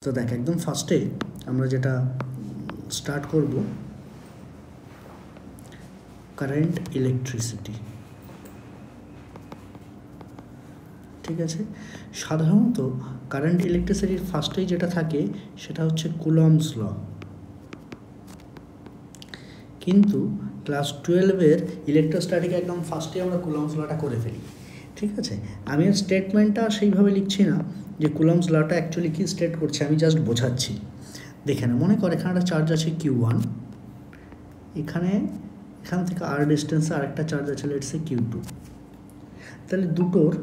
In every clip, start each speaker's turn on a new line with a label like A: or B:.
A: তো দেখ একদম ফার্স্টে আমরা যেটা স্টার্ট করব কারেন্ট ইলেকট্রিসিটি। ঠিক আছে, সাধারণত কারেন্ট ইলেকট্রিসিটির ফার্স্টেই যেটা থাকে সেটা হচ্ছে কুলম্বস ল, কিন্তু ক্লাস 12-এর ইলেকট্রোস্ট্যাটিক একদম ফার্স্টে আমরা কুলম্বস লটা করে ফেলি। ঠিক আছে, আমি স্টেটমেন্টটা সেইভাবে লিখছি না যে কুলম্বস লটা অ্যাকচুয়ালি কী স্টেট করছে, আমি জাস্ট বোঝাচ্ছি। দেখে না, মনে কর এখানে একটা চার্জ আছে Q1, এখান থেকে আর ডিস্টেন্সে আরেকটা চার্জ আছে লেটস সে Q2। তাহলে দুটোর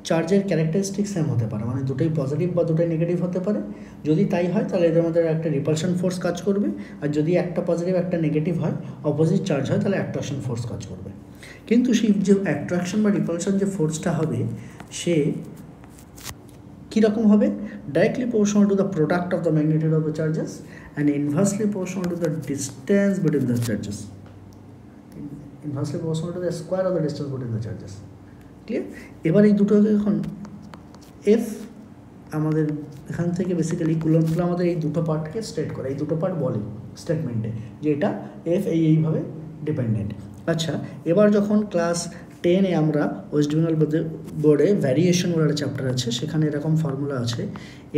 A: চার্জের ক্যারেক্টারিস্টিক সেম হতে পারে, মানে দুটোই পজিটিভ বা দুটোই নেগেটিভ হতে পারে। যদি তাই হয় তাহলে এদের মধ্যে একটা রিপালশন ফোর্স কাজ করবে, আর যদি একটা পজিটিভ একটা নেগেটিভ হয়, অপোজিট চার্জ হয়, তাহলে অ্যাট্রাকশন ফোর্স কাজ করবে। কিন্তু সেই যে অ্যাট্রাকশন বা রিপালশন যে ফোর্সটা হবে সে কীরকম হবে? Directly proportional to the product of the magnitude of the charges and inversely proportional to the distance between the charges, inversely proportional to the square of the distance between the charges. Clear? এবার এই দুটোকে এখন F আমাদের এখান থেকে basically Coulomb's law আমাদের এই দুটো পার্টকে স্টেট করে, এই দুটো পার্ট বলে স্টেটমেন্টে যে এটা এফ এইভাবে ডিপেন্ডেন্ট। আচ্ছা, এবার যখন ক্লাস 10-এ আমরা ওয়েস্ট বেঙ্গল বোর্ডে ভ্যারিয়েশন বলে একটা চ্যাপ্টার আছে, সেখানে এরকম ফর্মুলা আছে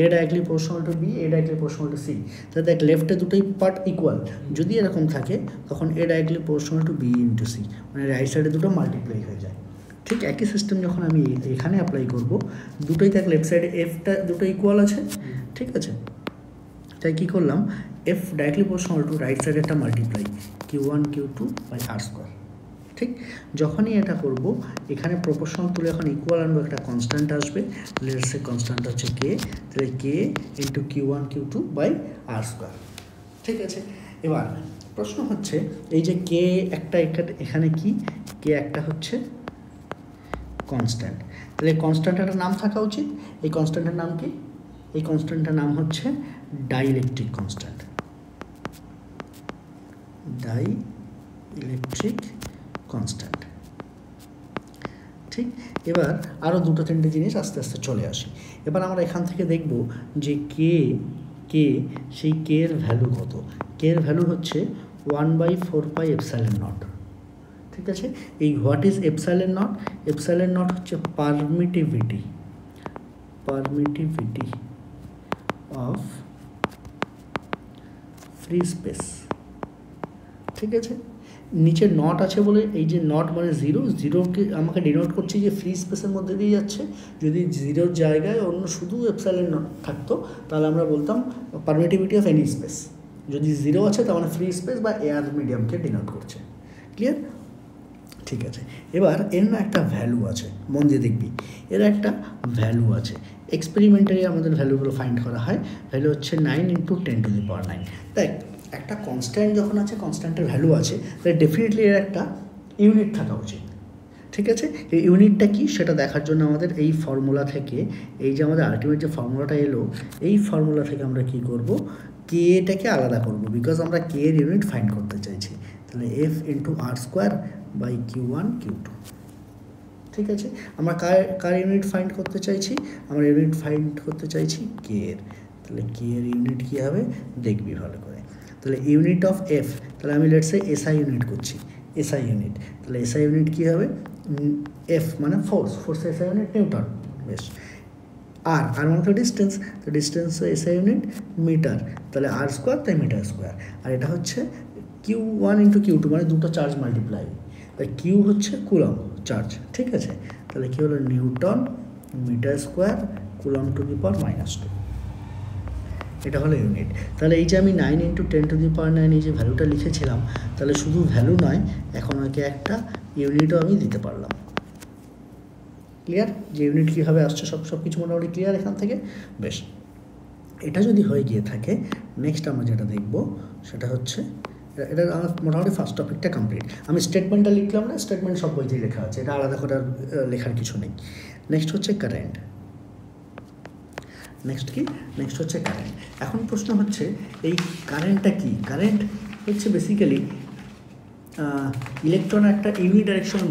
A: A directly proportional to B, A directly proportional to C. তাহলে দেখ লেফটে দুটোই পার্ট ইকুয়াল, যদি এরকম থাকে তখন A directly proportional to B into C, মানে রাইট সাইডে দুটো মাল্টিপ্লাই হয়ে যায়। ঠিক একই সিস্টেম যখন আমি এখানে অ্যাপ্লাই করব, দুটোই দেখ লেফট সাইডে এফটা দুটো ইকুয়াল আছে। ঠিক আছে, তাই কী করলাম, F directly proportional two right সাইডে একটা multiply Q1 Q2 by R square. ঠিক, যখনই এটা করব এখানে প্রপোর্শনাল তুলে এখন ইকুয়াল আনবো, একটা কনস্ট্যান্ট আসবে, লেটস সে কনস্ট্যান্ট হচ্ছে কে, তাহলে K into Q1 Q2 by R square. ঠিক আছে, এবার প্রশ্ন হচ্ছে এই যে কে একটা এখানে কি, কে একটা হচ্ছে কনস্ট্যান্ট, তাহলে কনস্ট্যান্টের নাম থাকা উচিত। এই কনস্ট্যান্টের নাম কি? এই কনস্ট্যান্টের নাম হচ্ছে ডাইইলেকট্রিক কনস্ট্যান্ট, ডাইইলেকট্রিক কনস্ট্যান্ট। ঠিক, এবার আরও দুটো তিনটে জিনিস আস্তে আস্তে চলে আসি। এবার আমরা এখান থেকে দেখব যে কে সেই কে এর ভ্যালু কত। কে এর ভ্যালু হচ্ছে 1/4πε0। ঠিক আছে, এই what is epsilon not? Epsilon not হচ্ছে পারমিটিভিটি অফ ফ্রি স্পেস। ঠিক আছে, নিচে নট আছে বলে এই যে নট মানে জিরোকে আমাকে ডিনোট করছে যে ফ্রি স্পেসের মধ্যে দিয়ে যাচ্ছে। যদি জিরোর জায়গায় অন্য শুধু এপসাইলন নট থাকতো তাহলে আমরা বলতাম পারমিটিভিটি অফ এনি স্পেস। যদি জিরো আছে তার মানে ফ্রি স্পেস বা এয়ার মিডিয়ামকে ডিনোট করছে। ক্লিয়ার? ঠিক আছে, এবার এর না একটা ভ্যালু আছে, মন দিয়ে দেখবি, এর একটা ভ্যালু আছে। এক্সপেরিমেন্টালি আমাদের ভ্যালুগুলো ফাইন্ড করা হয়, ভ্যালু হচ্ছে 9 × 10⁹। দেখ একটা কনস্ট্যান্ট যখন আছে, কনস্ট্যান্টের ভ্যালু আছে, তাহলে ডেফিনেটলি এর একটা ইউনিট থাকা উচিত। ঠিক আছে, এই ইউনিটটা কি সেটা দেখার জন্য আমাদের এই ফর্মুলা থেকে, এই যে আমাদের আলটিমেট যে ফর্মুলাটা এলো, এই ফর্মুলা থেকে আমরা কি করব, কে এটাকে আলাদা করব, বিকজ আমরা কে এর ইউনিট ফাইন্ড করতে চাইছি। তাহলে F into R square by Q1 Q2। ঠিক আছে, আমরা কার ইউনিট ফাইন্ড করতে চাইছি? আমরা ইউনিট ফাইন্ড করতে চাইছি কে এর। তাহলে কে এর ইউনিট কী হবে দেখবি ভালো করে। তাহলে ইউনিট অফ এফ, তাহলে আমি লেটস সে এসআই ইউনিট করছি, এসআই ইউনিট। তাহলে এসআই ইউনিট কী হবে? এফ মানে ফোর্স এসআই ইউনিট নিউটন। বেশ, আর মানে তো ডিস্টেন্স, তো ডিস্টেন্স এসআই ইউনিট মিটার, তাহলে আর স্কোয়ার তাই মিটার স্কোয়ার। আর এটা হচ্ছে Q1 × Q2 মানে দুটো চার্জ মাল্টিপ্লাই, তাই কিউ হচ্ছে কুলম্ব চার্জ। ঠিক আছে, তাহলে কী হলো newton metre square coulomb to the power -2, এটা হলো ইউনিট। তাহলে এই যে আমি 9 × 10⁹ এই যে ভ্যালুটা লিখেছিলাম, তাহলে শুধু ভ্যালু নয়, এখন ওকে একটা ইউনিটও আমি দিতে পারলাম। ক্লিয়ার? যে ইউনিট কীভাবে আসছে সব কিছু মোটামুটি ক্লিয়ার এখান থেকে। বেশ, এটা যদি হয়ে গিয়ে থাকে, নেক্সট আমরা যেটা দেখব সেটা হচ্ছে, এটা আমার মোটামুটি ফার্স্ট টপিকটা কমপ্লিট। আমি স্টেটমেন্টটা লিখলাম না, স্টেটমেন্ট সব বইতেই লেখা আছে, এটা আলাদা করে লেখার কিছু নেই। নেক্সট হচ্ছে কারেন্ট। নেক্সট হচ্ছে কারেন্ট। এখন প্রশ্ন হচ্ছে এই কারেন্টটা কি? কারেন্ট হচ্ছে বেসিক্যালি ইলেকট্রনের একটা ইউনিডাইরেকশনাল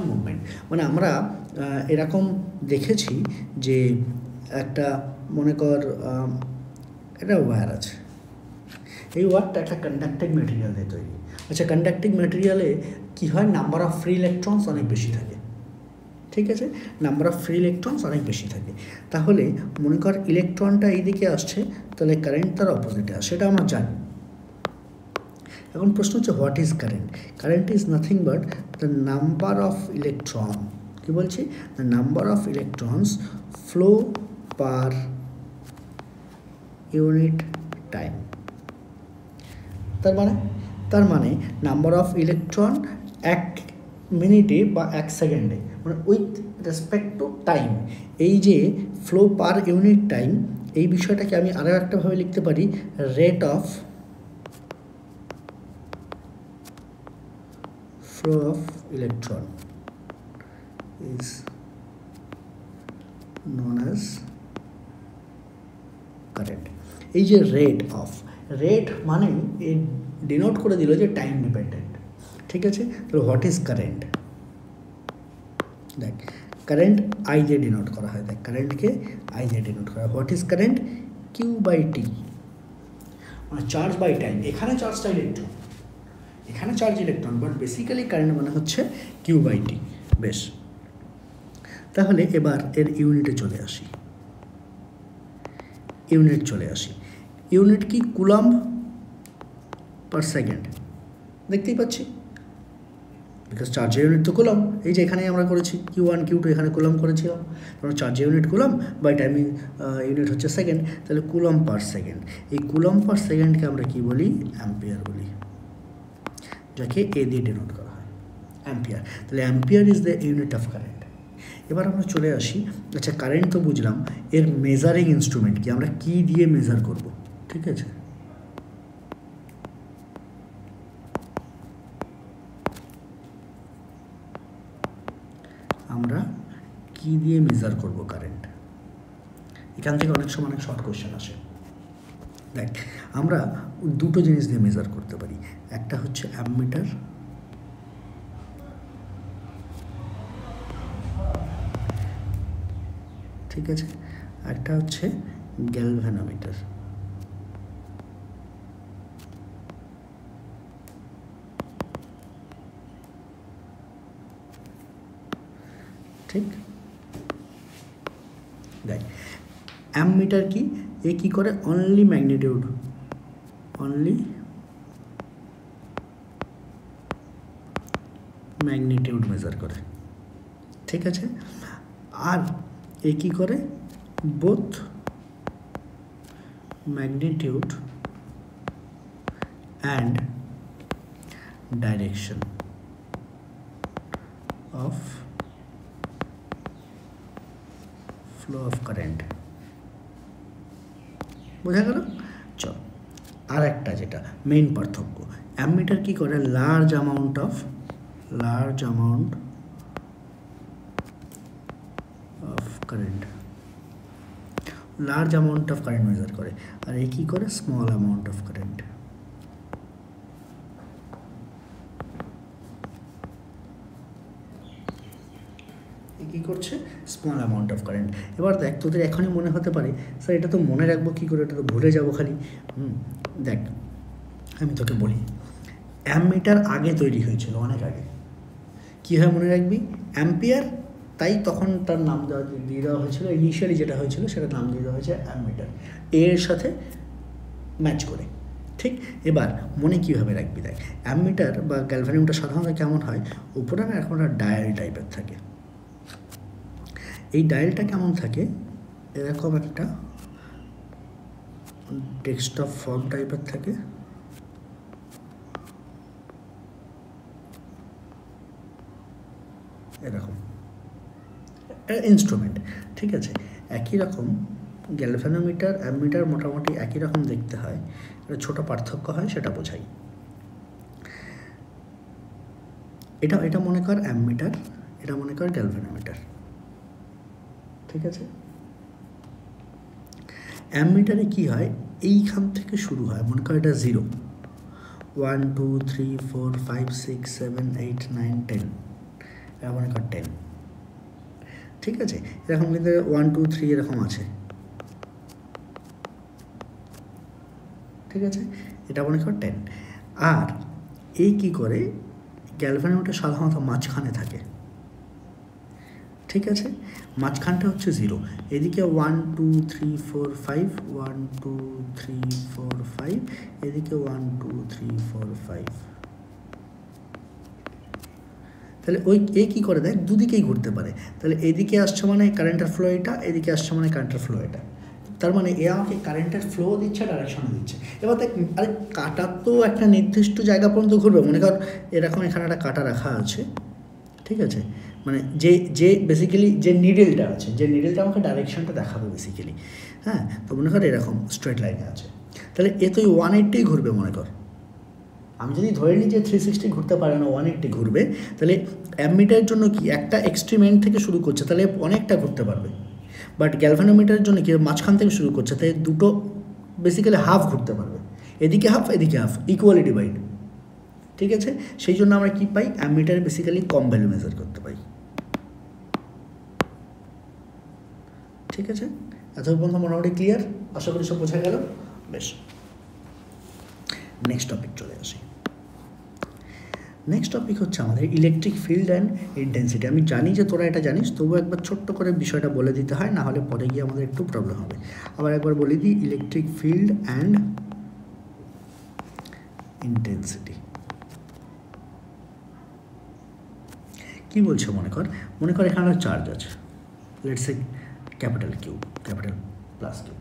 A: মুভমেন্ট। মানে আমরা এরকম দেখেছি যে একটা মনে কর একটা ওয়্যার আছে, এই ওয়্যারটা একটা কন্ডাক্টিং মেটেরিয়াল দিয়ে তৈরি। আচ্ছা, কন্ডাক্টিং মেটেরিয়ালে কী হয়, নাম্বার অফ ফ্রি ইলেকট্রনস অনেক বেশি থাকে, ঠিক আছে, নাম্বার অফ ফ্রি ইলেকট্রনস অনেক বেশি থাকে। তাহলে মনে কর ইলেকট্রনটা এইদিকে আসছে, তাহলে কারেন্ট তার অপোজিটে আসে, সেটা আমরা জানি। এখন প্রশ্ন হচ্ছে what is current? Current is nothing but the number of electron, কী বলছি, the number of electrons flow per unit time. তার মানে নাম্বার অফ ইলেকট্রন এক মিনিটে বা এক সেকেন্ডে, মানে উইথ রেসপেক্ট টু টাইম, এই যে ফ্লো পার ইউনিট টাইম, এই বিষয়টাকে আমি আরও একটাভাবে লিখতে পারি, rate of flow of electron is known as current. এই যে রেট মানে এ ডিনোট করে দিল যে টাইম ডিপেন্ডেন্ট, ঠিক আছে। তো হোয়াট ইজ কারেন্ট? দেখ, কারেন্ট আই দিয়ে ডিনোট করা হয়, দেখ কারেন্টকে আই দিয়ে ডিনোট করা হয়। What is current? Q by T, মানে চার্জ বাই টাইম। এখানে চার্জটা ইলেকট্রন, এখানে charge electron, but basically current মানে হচ্ছে কিউ বাই টি। বেশ, তাহলে এবার এর ইউনিটে চলে আসি। ইউনিট কি? কুলম্ব পার সেকেন্ড, দেখতেই পাচ্ছি, বিকজ চার্জের ইউনিট তো কুলম্ব। এই যে এখানে আমরা করেছি Q1 Q2, এখানে কুলম্ব করেছিলাম, কারণ চার্জের unit coulomb, by timing unit হচ্ছে সেকেন্ড, তাহলে কুলম্ব পার সেকেন্ড। এই কুলম্ব পার সেকেন্ডকে আমরা কি বলি? অ্যাম্পিয়ার বলি, যাকে এ দিয়ে ডিনোট করা হয়, অ্যাম্পিয়ার। তাহলে ampere is the unit of current. এবার আমরা চলে আসি, আচ্ছা কারেন্ট তো বুঝলাম, এর মেজারিং ইনস্ট্রুমেন্ট কি, আমরা কি দিয়ে মেজার করব, ঠিক আছে। আমরা কি দিয়ে মেজার করব কারেন্ট? এখান থেকে অনেক সময় অনেক শর্ট কোশ্চেন আসে। দেখ, আমরা দুটো জিনিস দিয়ে মেজার করতে পারি, একটা হচ্ছে অ্যামমিটার, ঠিক আছে, একটা হচ্ছে গ্যালভানোমিটার। ঠিক, দেখ অ্যামমিটার কি, এ কি করে? অনলি ম্যাগনিটিউড মেজার করে, ঠিক আছে। আর এ কি করে? Both magnitude and direction of flow of current. বোঝা গেল? চল, আর একটা যেটা মেইন পার্থক্য, অ্যামমিটার কি করে? Large amount of current, large amount of current measure করে, আর এই কী করে? Small amount of current. কী করছে? Small amount of current. এবার দেখ, তোদের এখনই মনে হতে পারে স্যার এটা তো মনে রাখবো কী করে, এটা তো ভুলে যাবো খালি। দেখ আমি তোকে বলি, অ্যামমিটার আগে তৈরি হয়েছিল, অনেক আগে। কী হয় মনে রাখবি? অ্যাম্পিয়ার, তাই তখন তার নাম দিয়ে দেওয়া হয়েছিল, ইনিশিয়ালি যেটা হয়েছিল সেটার নাম দিয়ে দেওয়া হয়েছে অ্যামমিটার, এর সাথে ম্যাচ করে। ঠিক, এবার মনে কীভাবে রাখবি? দেখ, অ্যামমিটার বা গ্যালভানোমিটার সাধারণত কেমন হয়? উপরে না এখন একটা ডায়াল টাইপের থাকে। এই ডায়ালটা কেমন থাকে? এরকম একটা ডেস্কটপ ফর্ম টাইপের থাকে, এরকম ইনস্ট্রুমেন্ট, ঠিক আছে। একই রকম গ্যালভানোমিটার, অ্যামমিটার মোটামুটি একই রকম দেখতে হয়, এটা ছোটো পার্থক্য হয়, সেটা বোঝাই। এটা মনে কর অ্যামমিটার, এটা মনে কর গ্যালভানোমিটার, ঠিক আছে। অ্যামমিটারে কি হয়? এইখান থেকে শুরু হয়, মনে কর এটা 0, 1 2 3 4 5 6 7 8 9 10, এটা মনে কর 10, ঠিক আছে, এরকম কিন্তু 1 2 3 এরকম আছে, ঠিক আছে, এটা মনে কর 10। আর এই কী করে, গ্যালভানোমিটার সাধারণত মাঝখানে থাকে, ঠিক আছে, মাঝখানটা হচ্ছে 0, এদিকে 1 2 3 4 5, 1 2 3 4 5, এদিকে 1 2 3 4 5। তাহলে ওই এ কী করে দেয়, দুদিকেই ঘুরতে পারে, তাহলে এদিকে আসছে মানে কারেন্টের ফ্লো এটা, এদিকে আসছে মানে কারেন্টের ফ্লো এটা, তার মানে এ আমাকে কারেন্টের ফ্লো দিচ্ছে, ডাইরেকশনও দিচ্ছে। এবার দেখ, আরে কাটার তো একটা নির্দিষ্ট জায়গা পর্যন্ত ঘুরবে, মনে কর এরকম এখানে একটা কাটা রাখা আছে, ঠিক আছে, মানে যে বেসিক্যালি যে নিডেলটা আছে, যে নিডেলটা আমাকে ডাইরেকশনটা দেখাবে বেসিক্যালি, হ্যাঁ, তো মনে কর এরকম স্ট্রেট লাইনে আছে, তাহলে এ তো 180 ঘুরবে মনে কর। আমি যদি ধরে নিই যে 360 ঘুরতে পারে না, 180 ঘুরবে, তাহলে অ্যামমিটারের জন্য কি একটা এক্সট্রিম এন্ড থেকে শুরু করছে, তাহলে অনেকটা ঘুরতে পারবে। বাট গ্যালভানোমিটারের জন্য কি মাঝখান থেকে শুরু করছে, তাই দুটো বেসিক্যালি হাফ ঘুরতে পারবে, এদিকে হাফ এদিকে হাফ, ইকুয়ালি ডিভাইড, ঠিক আছে। সেই জন্য আমরা কি পাই, অ্যামমিটারে বেসিক্যালি কম ভ্যালু মেজার করতে পাই, ঠিক আছে। এত পর্যন্ত মোটামুটি ক্লিয়ার, আশা করি সব বোঝা গেল। বেশ, নেক্সট টপিক চলে আসি। নেক্সট টপিক হচ্ছে আমাদের ইলেকট্রিক ফিল্ড অ্যান্ড ইন্টেন্সিটি। আমি জানি যে তোরা এটা জানিস, তবুও একবার ছোট্ট করে বিষয়টা বলে দিতে হয়, না হলে পরে গিয়ে আমাদের একটু প্রবলেম হবে। আবার একবার বলে দিই, ইলেকট্রিক ফিল্ড অ্যান্ড ইন্টেন্সিটি কী বলছে, মনে কর এখানে চার্জ আছে, let's say capital Q, capital plus Q,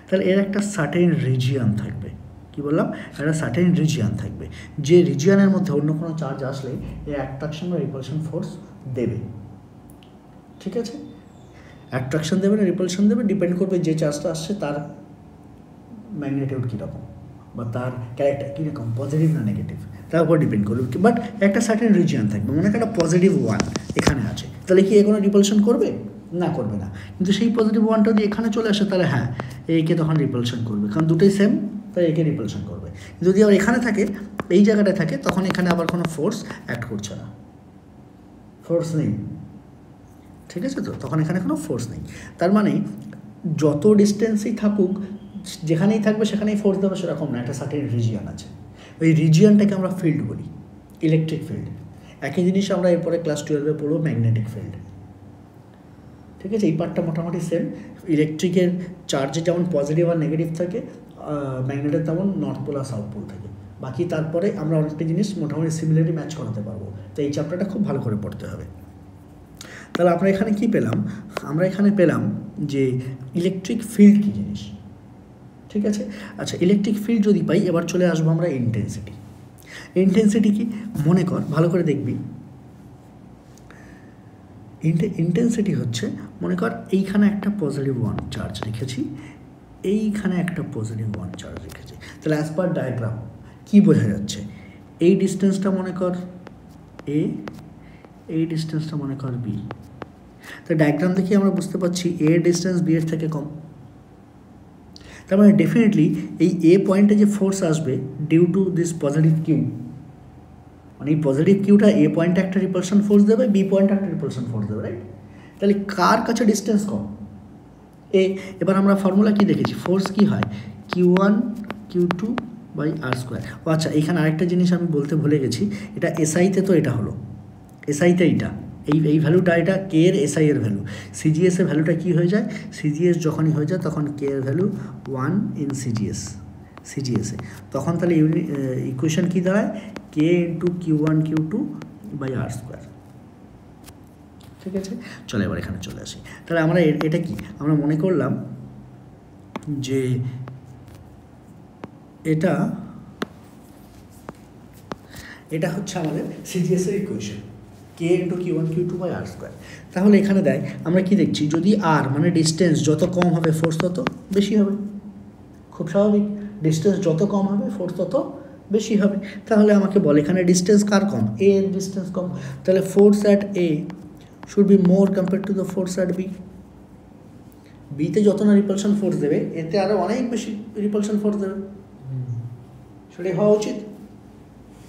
A: তাহলে এর একটা সার্টেন রিজিয়ন থাকবে, কি বললাম, একটা সার্টেন রিজিয়ন থাকবে, যে রিজিয়নের মধ্যে অন্য কোনো চার্জ আসলে এর অ্যাট্রাকশন বা রিপালশন ফোর্স দেবে, ঠিক আছে। অ্যাট্রাকশন দেবে না রিপালশন দেবে, ডিপেন্ড করবে যে চার্জটা আসছে তার ম্যাগনিটিউড কীরকম, বা তার ক্যারেক্টার কীরকম, পজিটিভ না নেগেটিভ, তার উপর ডিপেন্ড করবে। বাট একটা সার্টেন রিজিয়ন থাকবে, মনে একটা পজিটিভ 1 এখানে আছে, তাহলে কি এ কোনো রিপালশন করবে না, করবে না। কিন্তু সেই পজিটিভ 1টা যদি এখানে চলে আসে, তাহলে হ্যাঁ, একে তখন রিপালশন করবে, কারণ দুটোই সেম, তাই একে রিপালশন করবে। যদি আবার এখানে থাকে, এই জায়গাটায় থাকে, তখন এখানে আবার কোনো ফোর্স অ্যাক্ট করছে না, ফোর্স নেই, ঠিক আছে, তো তখন এখানে কোনো ফোর্স নেই। তার মানে যত ডিস্টেন্সেই থাকুক, যেখানেই থাকবে সেখানেই ফোর্স দেবে সেরকম না, একটা সার্টেন রিজিয়ন আছে, ওই রিজিয়নটাকে আমরা ফিল্ড বলি, ইলেকট্রিক ফিল্ড। একই জিনিস আমরা এরপরে ক্লাস 12-এ পড়বো, ম্যাগনেটিক ফিল্ড, ঠিক আছে। এই পার্টটা মোটামুটি সেম, ইলেকট্রিকের চার্জে যেমন পজিটিভ আর নেগেটিভ থাকে, ম্যাগনেটের তেমন নর্থ পোল আর সাউথ পোল থাকে। বাকি তারপরে আমরা অনেকটা জিনিস মোটামুটি সিমিলারলি ম্যাচ করাতে পারবো, তো এই চ্যাপ্টারটা খুব ভালো করে পড়তে হবে। তাহলে আমরা এখানে কি পেলাম, আমরা এখানে পেলাম যে ইলেকট্রিক ফিল্ড কী জিনিস, ঠিক আছে। আচ্ছা, ইলেকট্রিক ফিল্ড যদি পাই, এবার চলে আসবো আমরা ইন্টেন্সিটি। ইন্টেন্সিটি কি, মনে কর ভালো করে দেখবি, ইন্টেন্সিটি হচ্ছে, মনে কর এইখানে একটা পজিটিভ 1 চার্জ রেখেছি, এইখানে একটা পজিটিভ 1 চার্জ রেখেছি, তাহলে অ্যাজ পার ডায়াগ্রাম কী বোঝা যাচ্ছে, এই ডিস্টেন্সটা মনে কর এ, এই ডিস্টেন্সটা মনে কর বি, তো ডায়াগ্রাম দেখে আমরা বুঝতে পারছি এ ডিস্টেন্স বি এর থেকে কম, তার মানে ডেফিনেটলি এই এ পয়েন্টে যে ফোর্স আসবে due to this positive Q, মানে এই পজিটিভ কিউটা এ পয়েন্টে একটা রিপালশন ফোর্স দেবে, বি পয়েন্টে একটা রিপালশন ফোর্স দেবে, রাইট। তাহলে কার কাছে ডিস্টেন্স কম, এ। এবার আমরা ফর্মুলা কি দেখেছি, ফোর্স কি হয়, Q1 Q2 by R square. ও আচ্ছা, এইখানে আরেকটা জিনিস আমি বলতে ভুলে গেছি, এটা এসআইতে তো এটা হলো, এসআইতে এইটা এই ভ্যালুটা, এটা কে এর এসআই এর ভ্যালু, সিজিএস এর ভ্যালুটা কী হয়ে যায়, সিজিএস যখনই হয়ে যায় তখন কে এর ভ্যালু 1 ইন সিজিএসে, তখন তাহলে ইকুয়েশন কী দাঁড়ায়, K into Q1 Q2 by R square, ঠিক আছে। চলো এবার এখানে চলে আসি, তাহলে আমরা এটা কি, আমরা মনে করলাম যে এটা হচ্ছে আমাদের সিজিএস এর equation, K into Q1 Q2 by R square. তাহলে এখানে দেয়, আমরা কি দেখছি, যদি আর মানে ডিস্টেন্স যত কম হবে ফোর্স তত বেশি হবে, খুব স্বাভাবিক, ডিস্টেন্স যত কম হবে ফোর্স তত বেশি হবে। তাহলে আমাকে বলে এখানে ডিস্টেন্স কার কম, এ এর ডিস্টেন্স কম, তাহলে force at A should be more compare to the force at B. বিতে যত না রিপালশন ফোর্স দেবে, এতে আরও অনেক বেশি রিপালশন ফোর্স দেবে, সেটাই হওয়া উচিত।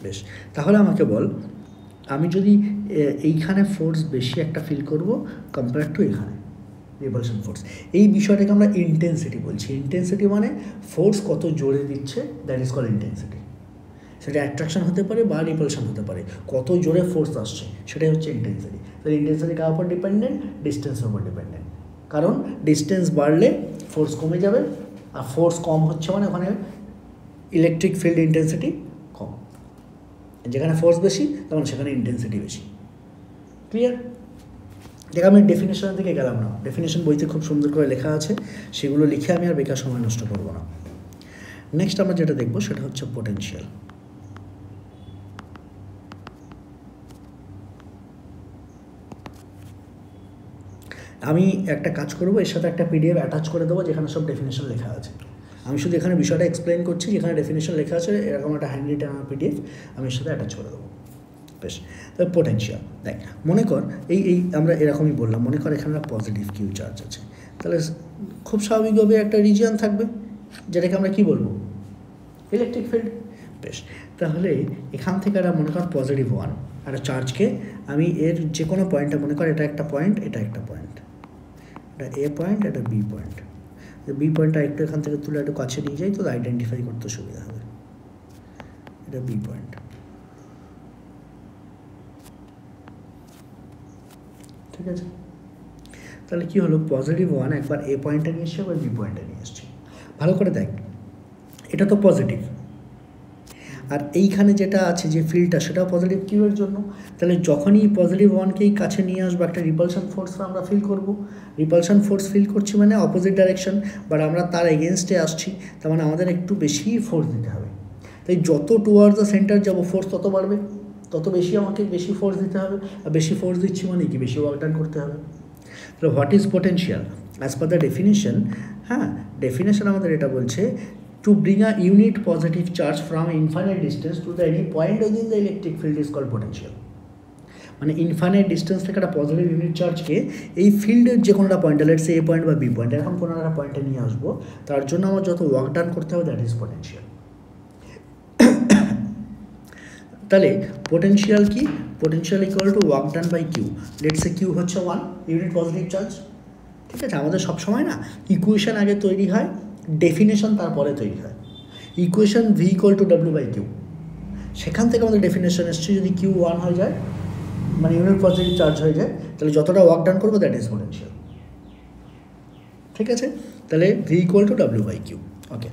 A: বেশ, তাহলে আমাকে বল, আমি যদি এইখানে ফোর্স বেশি একটা ফিল করব কম্পেয়ার টু এখানে রিপালশন ফোর্স। এই বিষয়টাকে আমরা ইন্টেন্সিটি বলছি। ইন্টেন্সিটি মানে ফোর্স কত জোরে দিচ্ছে, দ্যাট ইজ কল ইন্টেন্সিটি। সেটা অ্যাট্রাকশন হতে পারে বা রিপালশন হতে পারে, কত জোরে ফোর্স আসছে সেটাই হচ্ছে ইন্টেন্সিটি। তাহলে ইন্টেন্সিটি কার উপর ডিপেন্ডেন্ট? ডিস্টেন্সের উপর ডিপেন্ডেন্ট। কারণ ডিস্টেন্স বাড়লে ফোর্স কমে যাবে, আর ফোর্স কম হচ্ছে মানে ওখানে ইলেকট্রিক ফিল্ড ইন্টেন্সিটি কম। যেখানে ফোর্স বেশি তখন সেখানে ইন্টেন্সিটি বেশি। ক্লিয়ার? দেখ আমি ডেফিনেশনের দিকে গেলাম না, ডেফিনেশন বইতে খুব সুন্দর করে লেখা আছে, সেগুলো লিখে আমি আর বেকার সময় নষ্ট করবো না। নেক্সট আমরা যেটা দেখবো সেটা হচ্ছে পোটেনশিয়াল। আমি একটা কাজ করবো, এর সাথে একটা পিডিএফ অ্যাটাচ করে দেবো যেখানে সব ডেফিনেশন লেখা আছে। আমি শুধু এখানে বিষয়টা এক্সপ্লেন করছি, যেখানে ডেফিনেশন লেখা আছে এরকম একটা হ্যান্ড রিটেন আমার পিডিএফ আমি এর সাথে অ্যাটাচ করে দেবো। বেশ, তবে পোটেনশিয়াল দেখ, মনে কর এই আমরা এরকমই বললাম, মনে কর এখানে পজিটিভ কিউ চার্জ আছে, তাহলে খুব স্বাভাবিকভাবে একটা রিজিয়ন থাকবে যেটাকে আমরা কী বলবো? Electric field. বেশ, তাহলে এখান থেকে একটা মনে কর পজিটিভ ওয়ান একটা চার্জকে আমি এর যে কোনো পয়েন্টে, মনে কর এটা একটা পয়েন্ট, এটা একটা পয়েন্ট, এটা এ পয়েন্ট, এটা বি পয়েন্ট। বি পয়েন্টটা একটু এখান থেকে তুলে একটু কাছে নিয়ে যাই তো আইডেন্টিফাই করতে সুবিধা হবে। এটা বি পয়েন্ট, ঠিক আছে? তাহলে কী হলো, পজিটিভ ওয়ান একবার এ পয়েন্টে নিয়ে এসছি, একবার বি পয়েন্টে নিয়ে এসছি। ভালো করে দেখ, এটা তো পজিটিভ, আর এইখানে যেটা আছে যে ফিল্ডটা সেটাও পজিটিভ কিউয়ের জন্য। তাহলে যখনই পজিটিভ ওয়ানকেই কাছে নিয়ে আসবো একটা রিপালশন ফোর্স আমরা ফিল করব। রিপালশন ফোর্স ফিল করছি মানে অপোজিট ডাইরেকশন, বাট আমরা তার এগেনস্টে আসছি, তার মানে আমাদের একটু বেশি ফোর্স দিতে হবে। তাই যত টুয়ার্ডস দ্য সেন্টার যাবো ফোর্স তত বাড়বে, তত বেশি আমাকে বেশি ফোর্স দিতে হবে, আর বেশি ফোর্স দিচ্ছি মানে কি বেশি ওয়ার্ক ডান করতে হবে। তাহলে what is potential as per the definition? হ্যাঁ, ডেফিনেশন আমাদের এটা বলছে to bring a unit positive charge from infinite distance to the any point within the electric field is called potential. মানে ইনফাইনাইট ডিস্টেন্স থেকে একটা পজিটিভ ইউনিট চার্জকে এই ফিল্ডের যে কোনো একটা পয়েন্টে, লেটস সে এ পয়েন্ট বা বি পয়েন্ট, এখন কোনো একটা পয়েন্টে নিয়ে আসবো, তার জন্য আমার যত ওয়ার্ক ডান করতে হবে দ্যাট ইজ পোটেনশিয়াল। তাহলে পোটেনশিয়াল কি? Potential equal to work done by Q. Let's say Q হচ্ছে 1 ইউনিট পজিটিভ চার্জ, ঠিক আছে? আমাদের সবসময় না ইকুয়েশন আগে তৈরি হয়, ডেফিনেশন তারপরে তৈরি হয়। Equation V equal to W by Q, সেখান থেকে আমাদের ডেফিনেশন এসছে, যদি কিউ 1 হয়ে যায় মানে ইউনিট পজিটিভ চার্জ হয়ে যায়, তাহলে যতটা ওয়ার্ক ডান করবো দ্যাট ইজ পোটেনশিয়াল, ঠিক আছে? তাহলে V equal to W by Q. Okay,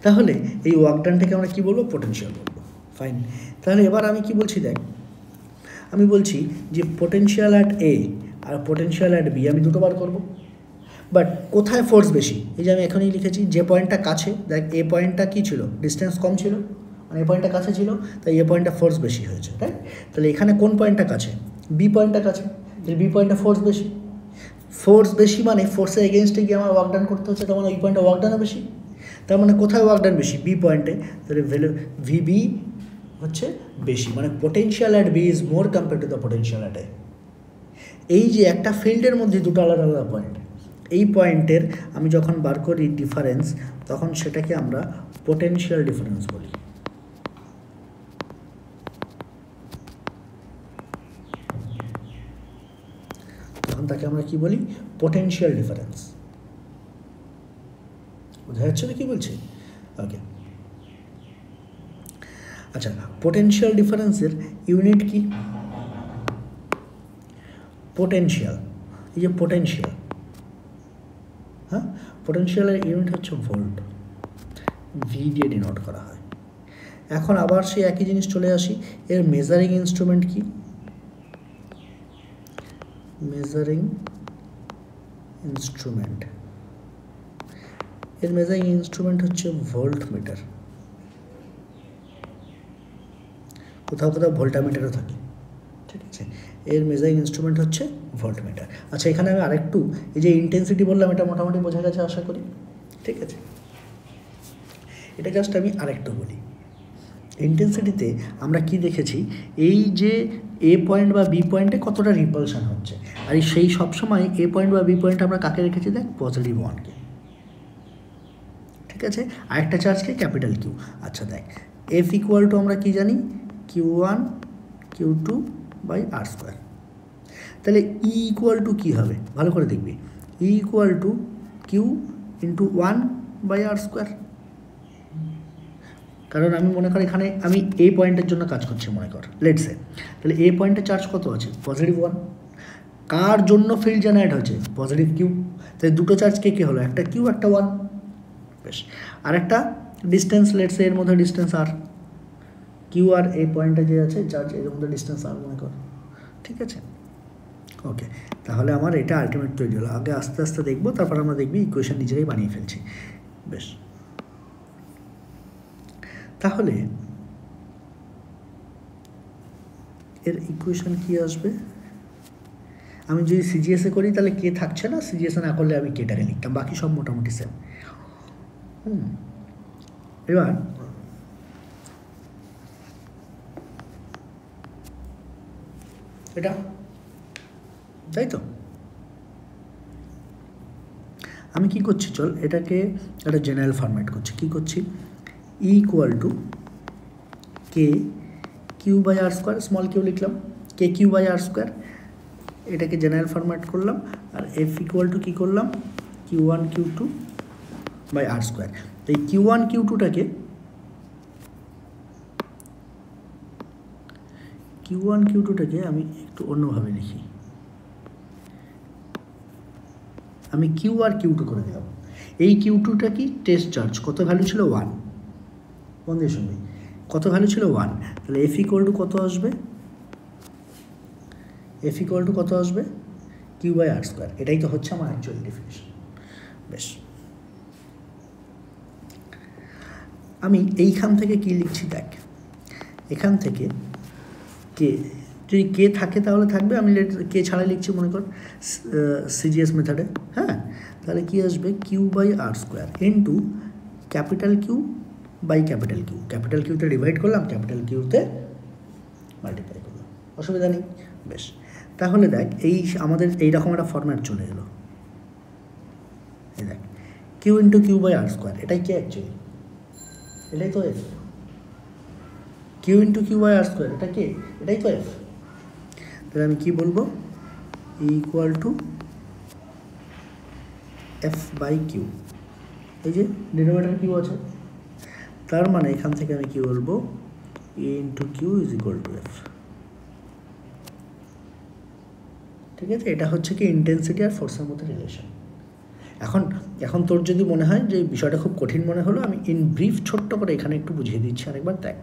A: তাহলে এই ওয়ার্ক ডানটাকে আমরা কী বলবো? পোটেনশিয়াল বলবো। ফাইন, তাহলে এবার আমি কি বলছি দেখ, আমি বলছি যে পোটেনশিয়াল অ্যাট এ আর পোটেনশিয়াল অ্যাট বি আমি দুটো বার করবো, বাট কোথায় ফোর্স বেশি? এই যে আমি এখনই লিখেছি যে পয়েন্টটা কাছে, দেখ এ পয়েন্টটা কী ছিল? ডিস্টেন্স কম ছিল, মানে এ পয়েন্টটা কাছে ছিল, তাই এ পয়েন্টটা ফোর্স বেশি হয়েছে, তাই? তাহলে এখানে কোন পয়েন্টটা কাছে? বি পয়েন্টটা কাছে, তাহলে বি পয়েন্টটা ফোর্স বেশি। ফোর্স বেশি মানে ফোর্সের এগেনস্টে গিয়ে আমার ওয়ার্ক ডান করতে হচ্ছে, তার মানে ওই পয়েন্টটা ওয়ার্ক ডানও বেশি। তার মানে কোথায় ওয়ার্ক ডান বেশি? বি পয়েন্টে, তাহলে ভ্যালু ভিবি হচ্ছে বেশি, মানে potential at B is more compare to the potential at A. এই যে একটা ফিল্ডের মধ্যে দুটো আলাদা আলাদা পয়েন্ট, এই পয়েন্টের আমি যখন বার করি ডিফারেন্স, তখন সেটাকে আমরা পোটেনশিয়াল ডিফারেন্স বলি। তখন তাকে আমরা কি বলি? Potential difference. বোঝা যাচ্ছে না কি বলছি? ওকে, আচ্ছা, পোটেনশিয়াল ডিফারেন্সের ইউনিট কি? পোটেনশিয়াল, এই যে পোটেনশিয়াল, হ্যাঁ, পোটেনশিয়ালের ইউনিট হচ্ছে ভোল্ট, ভি দিয়ে ডিনোট করা হয়। এখন আবার সেই একই জিনিস চলে আসি, এর মেজারিং ইনস্ট্রুমেন্ট কি? মেজারিং ইনস্ট্রুমেন্ট, এর মেজারিং ইনস্ট্রুমেন্ট হচ্ছে ভোল্ট মিটার। কোথাও কোথাও ভোল্টামিটারও থাকে, ঠিক আছে? এর মেজারিং ইনস্ট্রুমেন্ট হচ্ছে ভোল্ট মিটার। আচ্ছা, এখানে আমি আরেকটু, এই যে ইন্টেন্সিটি বললাম, এটা মোটামুটি বোঝা গেছে আশা করি, ঠিক আছে? এটা জাস্ট আমি আরেকটু বলি। ইন্টেন্সিটিতে আমরা কি দেখেছি, এই যে এ পয়েন্ট বা বি পয়েন্টে কতটা রিপালশন হচ্ছে, আর সেই সবসময় এ পয়েন্ট বা বি পয়েন্টে আমরা কাকে রেখেছি? দেখ, পজিটিভ ওয়ানকে, ঠিক আছে? আরেকটা চার্জকে ক্যাপিটাল কিউ। আচ্ছা দেখ, এফ ইকুয়াল টু আমরা কি জানি? Q one Q2/r²। তাহলে E ইকুয়াল টু কী হবে ভালো করে দেখবি, E equal two Q into 1/r²। কারণ আমি মনে করি এখানে আমি এই পয়েন্টের জন্য কাজ করছি মনে কর, লেটস সে। তাহলে এই পয়েন্টে চার্জ কত আছে? +1। কার জন্য ফিল্ড জেনারেট হয়েছে? +Q। তাই দুটো চার্জ কে হলো? একটা Q, একটা 1। বেশ, আর একটা ডিস্টেন্স, লেটস সে এর মধ্যে ডিস্টেন্স আর, কিউ আর এই পয়েন্টে যে আছে চার্জ এর মধ্যে ডিস্টেন্স আর মনে কর, ঠিক আছে? ওকে, তাহলে আমার এটা আলটিমেট তৈরি হলো। আগে আস্তে আস্তে দেখবো, তারপর আমরা দেখবি ইকুয়েশন নিজেরাই বানিয়ে ফেলছি। বেশ, তাহলে এর ইকুয়েশন কি আসবে? আমি যদি সিজিএসএ করি তাহলে কে থাকছে না, সিজিএসএ না করলে আমি কেটাকে লিখতাম, বাকি সব মোটামুটি সেম। এবার এটা তাই তো, আমি কি করছি, চল এটাকে একটা জেনারেল ফরম্যাট করছি। কি করছি? E equal to K Q/r², small Q লিখলাম, কে Q/r², এটাকে জেনারেল ফরম্যাট করলাম। আর F ইকুয়াল টু কী করলাম? Q1 Q2/r²। এই Q1 Q2টাকে আমি একটু অন্যভাবে লিখি, আমি Q আর Q2 করে দিলাম। এই Q2টা কি? Test charge. কত ভ্যালু ছিল? 1। কোন দিয়ে শুনবি? কত ভ্যালু ছিল? 1। তাহলে F ইকুয়াল টু কত আসবে? F ইকুয়াল টু কত আসবে? Q/r²। এটাই তো হচ্ছে আমার অ্যাকচুয়াল ডেফিনিশন। বেশ, আমি এইখান থেকে কি লিখছি দেখ, এখান থেকে কে, যদি কে থাকে তাহলে থাকবে, আমি কে ছাড়া লিখছি মনে কর সিজিএস মেথডে। হ্যাঁ, তাহলে কি আসবে? Q/r² ইন্টু ক্যাপিটাল Q/ক্যাপিটাল Q। ক্যাপিটাল কিউতে ডিভাইড করলাম, ক্যাপিটাল কিউতে মাল্টিপ্লাই করলাম, অসুবিধা নেই। বেশ, তাহলে দেখ এই আমাদের এইরকম একটা ফরম্যাট চলে এলো। এই দেখ Q ইন্টু Q/r², এটাই কে অ্যাকচুয়ালি, এটাই তো F। Q ইন্টু Q/r², এটা কে? এটাই তো F। তাহলে আমি কি বলবো? E equal two F/Q। এই যে ডিনোমিনেটর Q আছে, তার মানে এখান থেকে আমি কি বলবো? E into Q is equal two F। ঠিক আছে, এটা হচ্ছে কি ইন্টেন্সিটি আর ফোর্সের মধ্যে রিলেশন। এখন তোর যদি মনে হয় যে বিষয়টা খুব কঠিন মনে হলো, আমি ইন ব্রিফ ছোট্ট করে এখানে একটু বুঝিয়ে দিচ্ছি আরেকবার। দেখ,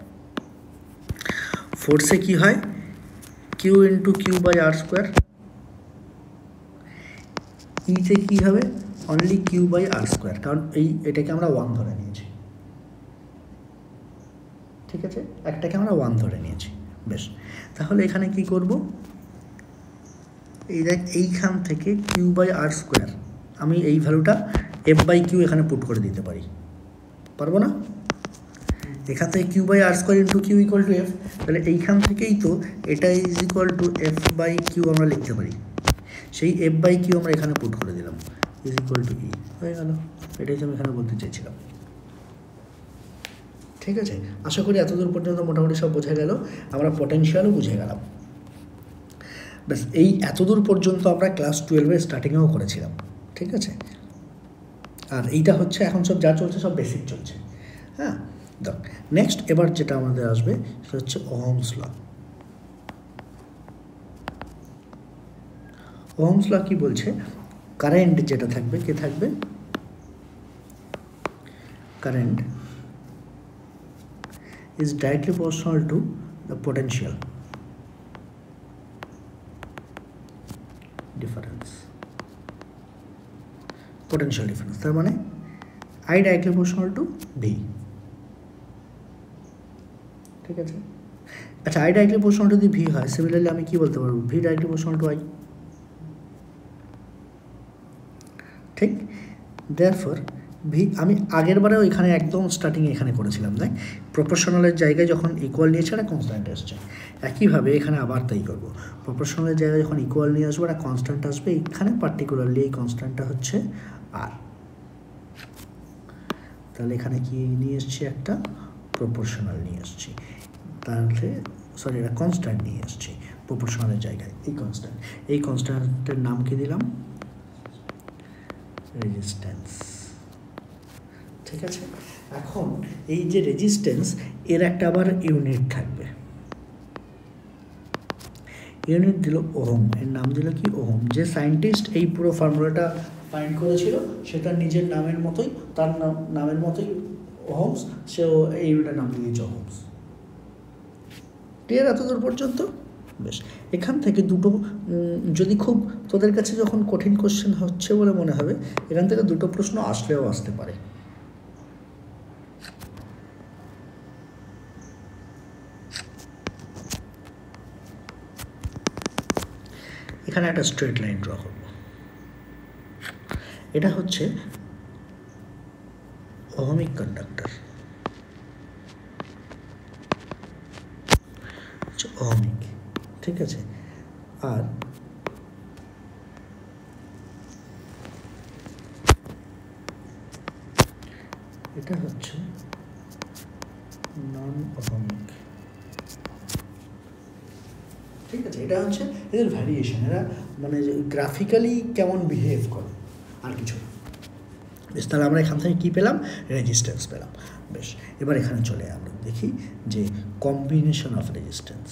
A: ফোর্সে কি হয়? Q into Q/r²। ইতে কী হবে? অনলি Q/r², কারণ এটাকে আমরা 1 ধরে নিয়েছি। ঠিক আছে, একটাকে আমরা 1 ধরে নিয়েছি। বেশ, তাহলে এখানে কি করব? এই দেখ, এইখান থেকে Q/r², আমি এই ভ্যালুটা F/Q এখানে পুট করে দিতে পারি, পারবো না? এখান থেকে Q/r² into Q equal to F। তাহলে এইখান থেকেই তো এটা ইজ ইকুয়াল টু F/Q আমরা লিখতে পারি। সেই F/Q আমরা এখানে পুট করে দিলাম, ইজ ইকুয়াল টু E। হয়ে গেল, এটাই তো আমি এখানে বলতে চাইছিলাম। ঠিক আছে, আশা করি এতদূর পর্যন্ত মোটামুটি সব বোঝা গেল, আমরা পটেনশিয়ালও বুঝে গেলাম। ব্যাস, এই এতদূর পর্যন্ত আমরা ক্লাস 12-এর স্টার্টিংয়েও করেছিলাম। ঠিক আছে, আর এইটা হচ্ছে এখন সব যা চলছে সব বেসিক চলছে। হ্যাঁ, দেখ নেক্সট এবার যেটা আমাদের আসবে সেটা হচ্ছে ওহমস ল। ওহমস ল কি বলছে? কারেন্ট যেটা থাকবে, কে থাকবে? Current is directly proportional to the potential difference, potential difference, তার মানে I directly proportional to V। ঠিক আছে, আচ্ছা, I directly proportional to V হয়, সিমিলারলি আমি কি বলতে পারবো? V directly proportional to I। ঠিক, therefore V, আমি আগের বারেও এখানে একদম স্টার্টিংয়ে এখানে করেছিলাম। দেখ, প্রপোর্শনালের জায়গায় যখন ইকুয়াল নিয়েছে একটা কনস্ট্যান্ট আসছে, একইভাবে এখানে আবার তাই করবো। প্রপোর্শনালের জায়গায় যখন ইকুয়াল নিয়ে আসবো একটা কনস্ট্যান্ট আসবে, এখানে পার্টিকুলারলি এই কনস্ট্যান্টটা হচ্ছে আর। তাহলে এখানে কি নিয়ে এসছি? একটা প্রপোর্শনাল নিয়ে এসছি। তাহলে সরি এটা কনস্ট্যান্ট নিয়ে আসছি প্রপোর্শনালের জায়গায়। এই কনস্ট্যান্টের নাম কি দিলাম? রেজিস্ট্যান্স। ঠিক আছে, এখন এই যে রেজিস্ট্যান্স এর একটা আবার ইউনিট থাকবে। ইউনিট দিল ওহম, এর নাম দিল কি? ওহম। যে সায়েন্টিস্ট এই পুরো ফর্মুলাটা ফাইন্ড করেছিল সেটা নিজের নামের মতোই, তার নামের মতোই ওহমস, সেও এই ইউনিটের নাম দিয়েছে ওহমস। ক্লিয়ার এতদূর পর্যন্ত? বেশ, এখান থেকে দুটো, যদি খুব তোদের কাছে যখন কঠিন কোশ্চেন হচ্ছে বলে মনে হবে, এখান থেকে দুটো প্রশ্ন আসলেও আসতে পারে। এখানে একটা স্ট্রেট লাইন ড্র করব। এটা হচ্ছে ওহমিক কন্ডাক্টর, ওহমিক। ঠিক আছে, আর এটা হচ্ছে নন ওহমিক। ঠিক আছে, এটা হচ্ছে এদের ভ্যারিয়েশন, এরা মানে গ্রাফিক্যালি কেমন বিহেভ করে, আর কিছু না। বেশ, তাহলে আমরা এখান থেকে কী পেলাম? রেজিস্ট্যান্স পেলাম। বেশ, এবার এখানে চলে আমরা দেখি যে combination of resistance.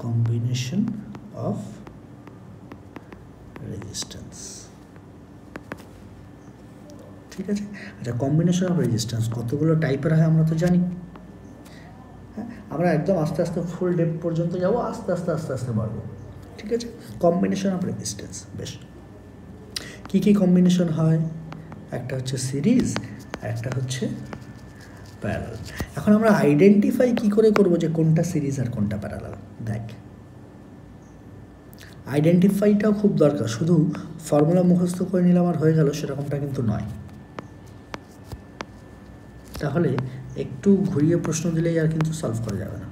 A: Combination of resistance. ঠিক আছে, আচ্ছা, কম্বিনেশন অফ রেজিস্ট্যান্স কতগুলো টাইপের হয় আমরা তো জানি। হ্যাঁ, আমরা একদম আস্তে আস্তে ফুল ডেপথ পর্যন্ত যাবো, আস্তে আস্তে আস্তে আস্তে বাড়বো। ঠিক আছে, কম্বিনেশন অফ রেজিস্ট্যান্স। বেশ, কী কী কম্বিনেশন হয়? একটা হচ্ছে সিরিজ, একটা হচ্ছে প্যারালাল। এখন আমরা আইডেন্টিফাই কি করে করব যে কোনটা সিরিজ আর কোনটা প্যারালাল? দেখ, আইডেন্টিফাইটাও খুব দরকার। শুধু ফর্মুলা মুখস্থ করে নিলাম আর হয়ে গেল সেরকমটা কিন্তু নয়। তাহলে একটু ঘুরিয়ে প্রশ্ন দিলেই আর কিন্তু সলভ করা যাবে না।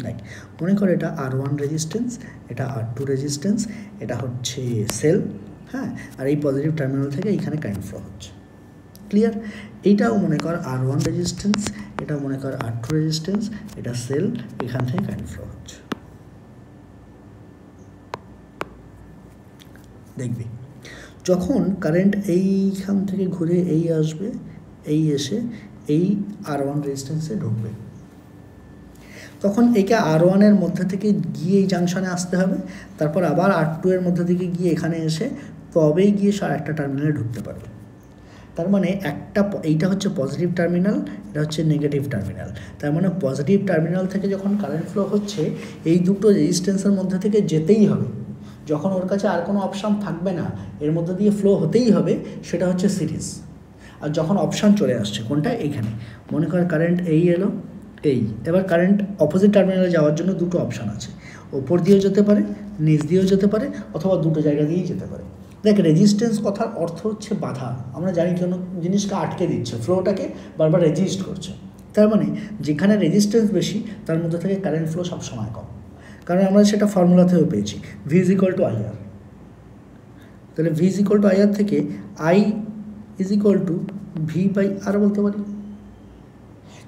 A: দেখ, মনে করে এটা R1 রেজিস্ট্যান্স, এটা R2 রেজিস্ট্যান্স, এটা হচ্ছে সেল, হ্যাঁ, আর এই পজিটিভ টার্মিনাল থেকে এইখানে কারেন্ট ফ্লো হচ্ছে। ক্লিয়ার? এইটাও মনে কর R1 রেজিস্ট্যান্স, এটা মনে কর R2 রেজিস্ট্যান্স, এটা সেল, এখান থেকে কারেন্ট ফ্লো হচ্ছে। দেখবি যখন কারেন্ট এইখান থেকে ঘুরে এই আসবে, এই এসে এই R1 রেজিস্ট্যান্সে ঢুকবে, তখন একে R1 এর মধ্যে থেকে গিয়ে এই জাংশনে আসতে হবে, তারপর আবার R2 এর মধ্যে থেকে গিয়ে এখানে এসে তবেই গিয়ে একটা টার্মিনালে ঢুকতে পারবে। তার মানে এইটা হচ্ছে পজিটিভ টার্মিনাল, এটা হচ্ছে নেগেটিভ টার্মিনাল। তার মানে পজিটিভ টার্মিনাল থেকে যখন কারেন্ট ফ্লো হচ্ছে এই দুটো রেজিস্ট্যান্সের মধ্যে থেকে যেতেই হবে। যখন ওর কাছে আর কোনো অপশান থাকবে না, এর মধ্যে দিয়ে ফ্লো হতেই হবে, সেটা হচ্ছে সিরিজ। আর যখন অপশান চলে আসছে কোনটা? এইখানে মনে কর কারেন্ট এই এলো, এই এবার কারেন্ট অপোজিট টার্মিনালে যাওয়ার জন্য দুটো অপশান আছে, ওপর দিয়েও যেতে পারে, নিচ দিয়েও যেতে পারে, অথবা দুটো জায়গা দিয়েই যেতে পারে। দেখ, রেজিস্ট্যান্স কথার অর্থ হচ্ছে বাধা। আমরা জানি কোনো জিনিসকে আটকে দিচ্ছে, ফ্লোটাকে বারবার রেজিস্ট করছে। তার মানে যেখানে রেজিস্ট্যান্স বেশি তার মধ্যে থেকে কারেন্ট ফ্লো সবসময় কম, কারণ আমরা সেটা ফর্মুলাতেও পেয়েছি, V = IR। তাহলে V = IR থেকে I = V/R বলতে পারি।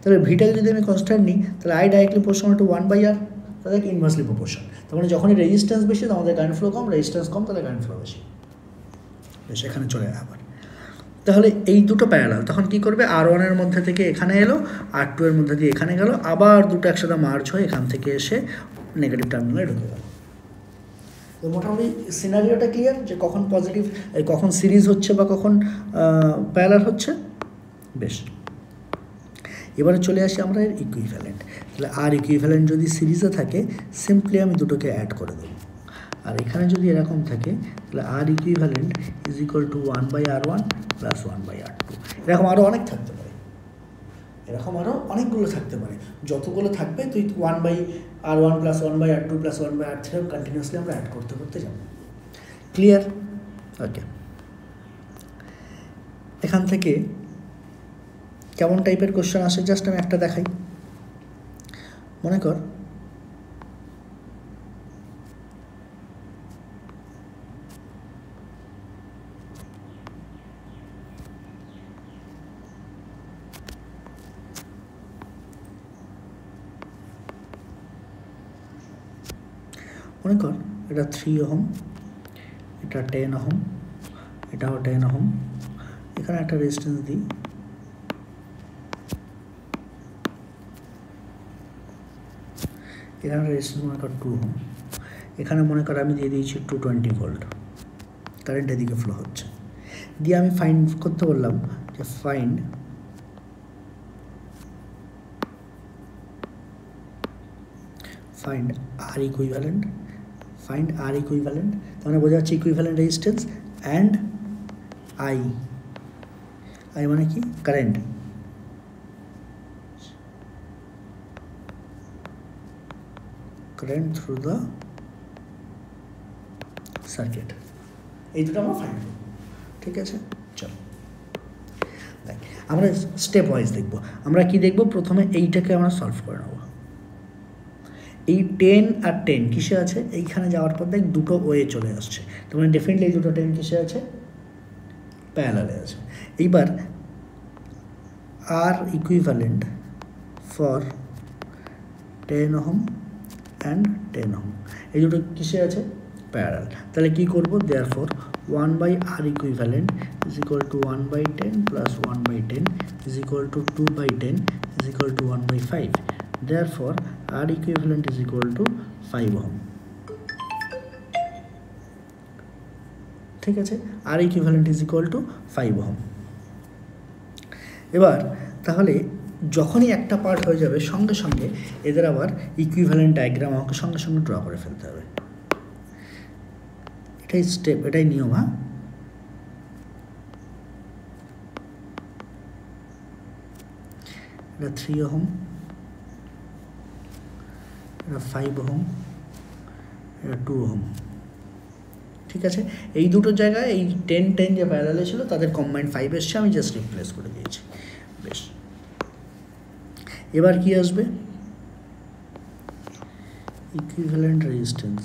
A: তাহলে ভিটাকে যদি আমি কনস্ট্যান্ট নিই তাহলে I directly proportional two 1/R, তাহলে ইনভার্সলি প্রপোর্শন। তার মানে যখনই রেজিস্ট্যান্স বেশি আমাদের কারেন্ট ফ্লো কম, রেজিস্ট্যান্স কম তাহলে কারেন্ট ফ্লো বেশি। বেশ, এখানে চলে আবার তাহলে এই দুটো প্যারালাল, তখন কি করবে? R1 এর মধ্যে থেকে এখানে এলো, R2 এর মধ্যে দিয়ে এখানে গেল, আবার দুটো একসাথে মার্জ হয়ে এখান থেকে এসে নেগেটিভ টার্মিনালে ঢুকে গেল। তো মোটামুটি সিনারিওটা ক্লিয়ার যে কখন পজিটিভ, কখন সিরিজ হচ্ছে বা কখন প্যারালাল হচ্ছে। বেশ, এবারে চলে আসি আমরা এর ইকুইভ্যালেন্ট। তাহলে আর ইকুইভ্যালেন্ট যদি সিরিজে থাকে সিম্পলি আমি দুটোকে অ্যাড করে দেবো, আর এখানে যদি এরকম থাকে তাহলে আর ইকুইভ্যালেন্ট = 1/R1 + 1/R2। এরকম আরও অনেক থাকতে পারে, এরকম আরও অনেকগুলো থাকতে পারে। যতগুলো থাকবে তুই 1/R1 + 1/R2 + 1/R3 কন্টিনিউয়াসলি আমরা অ্যাড করতে করতে যাব। ক্লিয়ার? ওকে, এখান থেকে কেমন টাইপের কোশ্চেন আসে জাস্ট আমি একটা দেখাই। মনে কর মনে কর এটা 3 ওহম, এটা 10 ওহম, এটাও 10 ওহম, এখানে একটা রেজিস্ট্যান্স দিই, এখানে রেজিস্ট্যান্স মনে কর 2 ওহম, এখানে মনে কর আমি দিয়ে দিয়েছি 220 ভোল্ট, কারেন্ট এদিকে ফ্লো হচ্ছে। দিয়ে আমি ফাইন্ড করতে বললাম যে find R equivalent, find R equivalent, তার মানে বোঝা যাচ্ছে ইকুইভ্যালেন্ট রেজিস্ট্যান্স অ্যান্ড I মানে কি current, current through the circuit, এই দুটো আমরা ফাইন্ড করব। ঠিক আছে, চলো দেখ আমরা স্টেপ ওয়াইজ দেখব। আমরা কি দেখব, প্রথমে এইটাকে আমরা সলভ করে নেব। এই 10 আর 10 কিসে আছে, এইখানে যাওয়ার পর দেখ দুটো ওয়ে চলে আসছে, তার মানে ডেফিনেটলি এই দুটো 10 কিসে আছে, প্যারালালে আছে। এইবার R equivalent for 10 ohm and 10 ohm, এই দুটো কিসে আছে, প্যারালাল। তাহলে কি করব, therefore 1/R equivalent is equal two 1/10 plus 1/10 is equal two 2/10 is equal two 1/5, therefore R equivalent is equal two 5 ohm. ঠিক আছে, R equivalent is equal two 5 ohm. এবার তাহলে যখনই একটা পার্ট হয়ে যাবে সঙ্গে সঙ্গে এদের আবার ইকুইভ্যালেন্ট ডায়াগ্রাম আমাকে সঙ্গে সঙ্গে ড্র করে ফেলতে হবে। এটাই স্টেপ, এটাই নিয়ম। হ্যাঁ, এটা 3 ওহম, এটা 5 ওহম, এটা 2 ওহম। ঠিক আছে, এই দুটো জায়গায় এই 10 যে প্যারালালে ছিল তাদের কম্বাইন্ড 5 এসছে, আমি জাস্ট রিপ্লেস করে দিয়েছি। বেশ, এবার কি আসবে, equivalent resistance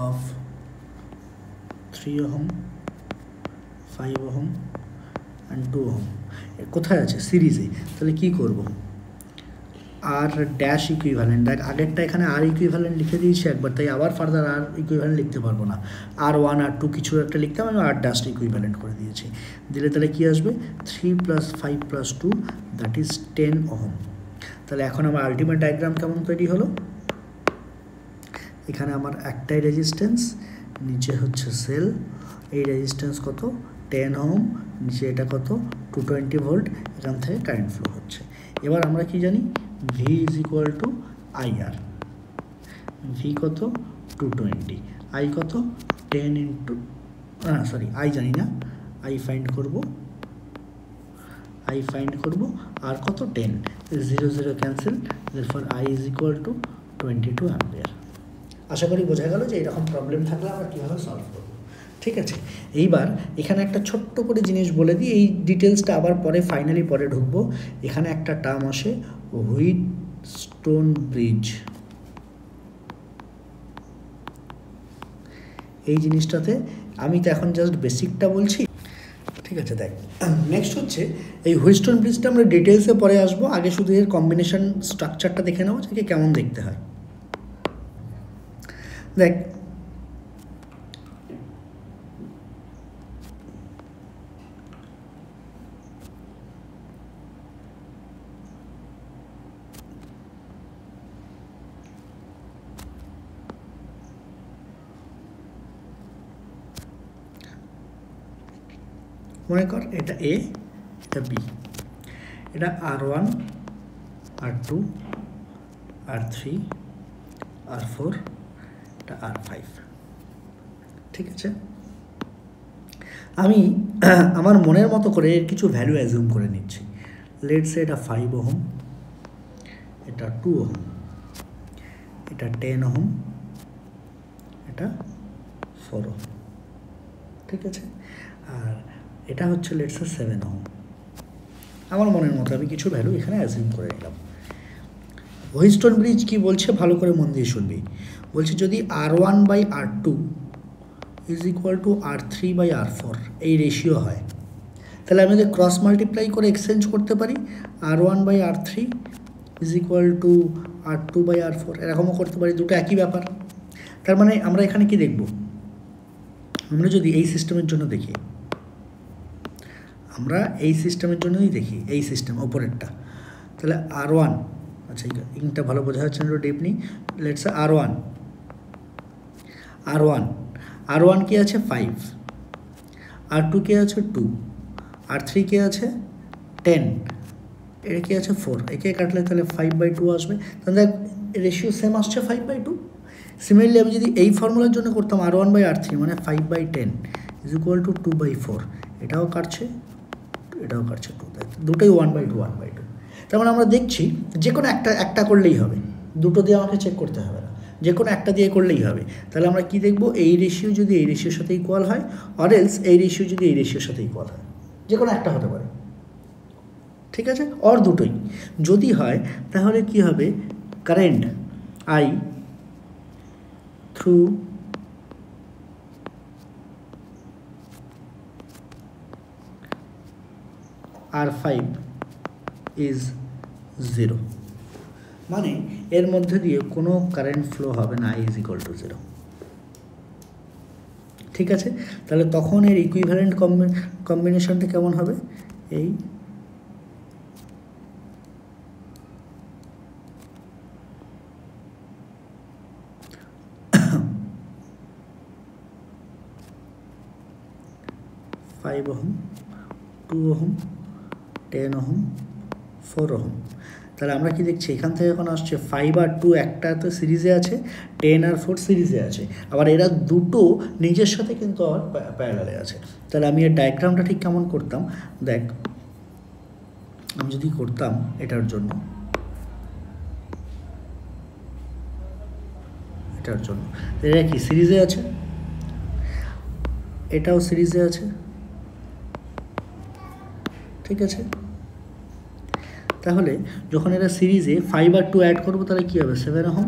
A: of 3 ohm, 5 ohm and 2 ohm কোথায় আছে, সিরিজে। তাহলে কি করব, আর ড্যাশ ইকুইভ্যালেন্ট, দেখ আগেরটা এখানে আর ইকুইভ্যালেন্ট লিখে দিয়েছি একবার, তাই আবার ফার্দার আর ইকুইভ্যালেন্ট লিখতে পারবো না, R1 R2 কিছু একটা লিখতাম, আমি আর ড্যাশ ইকুইভ্যালেন্ট করে দিয়েছি। দিলে তাহলে কি আসবে, 3 + 5 + 2 দ্যাট ইজ 10 ওহম। তাহলে এখন আমার আলটিমেট ডায়াগ্রাম কেমন তৈরি হলো, এখানে আমার একটাই রেজিস্ট্যান্স, নিচে হচ্ছে সেল, এই রেজিস্ট্যান্স কত 10 ওহম, নিচে এটা কত 220 ভোল্ট, এখান থেকে কারেন্ট ফ্লো হচ্ছে। এবার আমরা কি জানি, V is equal two IR, V কত 220, I কত 10 ইন্টু, সরি I জানি না, I ফাইন্ড করব, আর কত 10, 0 0 cancel, therefore I is equal to 22 ampere. আশা করি বোঝা গেল যে এরকম প্রবলেম থাকলে আমরা কীভাবে সলভ করব। ঠিক আছে, এইবার এখানে একটা ছোট্ট করে জিনিস বলে দিই, এই ডিটেলসটা আবার পরে ফাইনালি পরে ঢুকবো। এখানে একটা টার্ম আসে হুইটস্টোন ব্রিজ, এই জিনিসটাতে আমি তো এখন জাস্ট বেসিকটা বলছি। ঠিক আছে, দেখ নেক্সট হচ্ছে এই হুইটস্টোন ব্রিজটা আমরা ডিটেলসে পরে আসবো, আগে শুধু এর কম্বিনেশন স্ট্রাকচারটা দেখে নেবো যে কেমন দেখতে হয়। দেখ মনে কর এটা A, এটা B, এটা R1 R2 R3 R4, এটা R5। ঠিক আছে, আমি আমার মনের মতো করে এর কিছু ভ্যালু অ্যাজিউম করে নিচ্ছি। লেটস সে এটা 5 ওহম, এটা 2 ওহম, এটা 10 ওহম, এটা 4 ওহম। ঠিক আছে, আর এটা হচ্ছে লেটস সে 7 ওহম। আমার মনের মতো আমি কিছু ভ্যালু এখানে অ্যাজিউম করে নিলাম। হুইটস্টোন ব্রিজ কি বলছে ভালো করে মন দিয়ে শুনবি, বলছে যদি R1/R2 is equal two R3/R4 এই রেশিও হয়, তাহলে আমি যদি ক্রস মাল্টিপ্লাই করে এক্সচেঞ্জ করতে পারি R1/R3 is equal two R2/R4, এরকমও করতে পারি, দুটো একই ব্যাপার। তার মানে আমরা এখানে কি দেখব, আমরা যদি এই সিস্টেমের জন্য দেখি, আমরা এই সিস্টেমের জন্যই দেখি, এই সিস্টেম ওপরেরটা, তাহলে R1, আচ্ছা ইংটা ভালো বোঝা যাচ্ছে না, ডিপ নিই, লেটস R1 R1 কি আছে 5, R2 কে আছে 2, R3 কে আছে 10, এটা কি আছে 4, একে কাটলে তাহলে 5/2 আসবে, তাহলে রেশিও সেম আসছে 5/2। সিমিলারলি আমি যদি এই ফর্মুলার জন্য করতাম R1/R3 মানে 5/10 ইজ ইকুয়াল টু 2/4, এটাও কাটছে 2, দুটোই 1/2। তার মানে আমরা দেখছি যে কোনো একটা করলেই হবে, দুটো দিয়ে আমাকে চেক করতে হবে না, যে কোনো একটা দিয়ে করলেই হবে। তাহলে আমরা কি দেখব, এই রেশিও যদি এই রেশিওর সাথে ইকুয়াল হয়, অর এলস এই রেশিও যদি এই রেশিওর সাথে ইকুয়াল হয়, যে কোনো একটা হতে পারে, ঠিক আছে, অর দুটোই যদি হয়, তাহলে কি হবে, current I through R5 is 0, মানে এর মধ্যে দিয়ে কোনো কারেন্ট ফ্লো হবে না, I ইজ ইকুয়াল টু 0, ঠিক আছে। তাহলে তখন এর ইকুইভ্যালেন্ট কম্বিনেশনটা কেমন হবে, এই 5 ওহম, 2 ওহম, 10 ওহম, 4 ওহম। তাহলে আমরা কি দেখছি, এখান থেকে এখন আসছে 5 আর 2 একটা তো সিরিজে আছে, 10 আর 4 সিরিজে আছে, আবার এরা দুটো নিজের সাথে কিন্তু আবার প্যারালালে আছে। তাহলে আমি এর ডায়াগ্রামটা ঠিক কেমন করতাম, দেখ আমি যদি করতাম এটার জন্য এরা কি সিরিজে আছে, এটাও সিরিজে আছে, ঠিক আছে। তাহলে যখন এরা সিরিজে 5 আর 2 অ্যাড করবো তাহলে কী হবে 7 ওহম,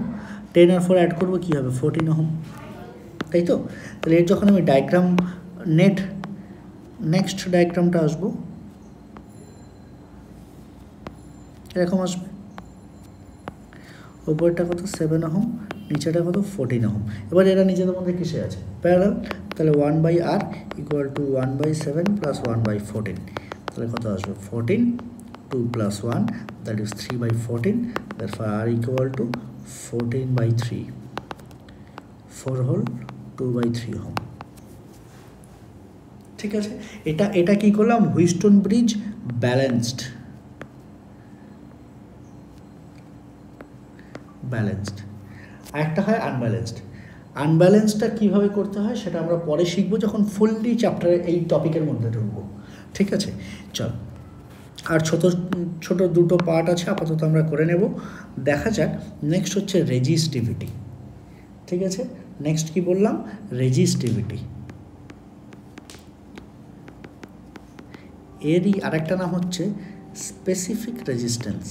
A: 10 আর 4 অ্যাড করবো কী হবে 14 ওহম, তাই তো। তাহলে এর যখন আমি ডায়াগ্রাম নেক্সট ডায়াগ্রামটা আসবো, এরকম আসবে, ওপরটা কত 7 ওহম, নিচেটা কত 14 ওহম। এবার এরা নিজেদের মধ্যে কিসে আছে, প্যারালাল, তাহলে 1/R ইকুয়াল টু 1/7 প্লাস 1/14, তাহলে কত আসবে 14, 2 plus 1 that is 3/14, therefore R equal to 14/3, 4 whole 2/3 ohm, ঠিক আছে। এটা কি করলাম, হুইস্টন ব্রিজ ব্যালেন্সড, একটা হয় আনব্যালেন্সডটা কীভাবে করতে হয় সেটা আমরা পরে শিখবো, যখন ফুললি চ্যাপ্টারে এই টপিকের মধ্যে ঢুকবো, ঠিক আছে। চল, আর ছোট দুটো পার্ট আছে আপাতত আমরা করে নেব, দেখা যাক। নেক্সট হচ্ছে রেজিস্টিভিটি, ঠিক আছে। নেক্সট কি বললাম, রেজিস্টিভিটি, এরই আরেকটা নাম হচ্ছে স্পেসিফিক রেজিস্ট্যান্স।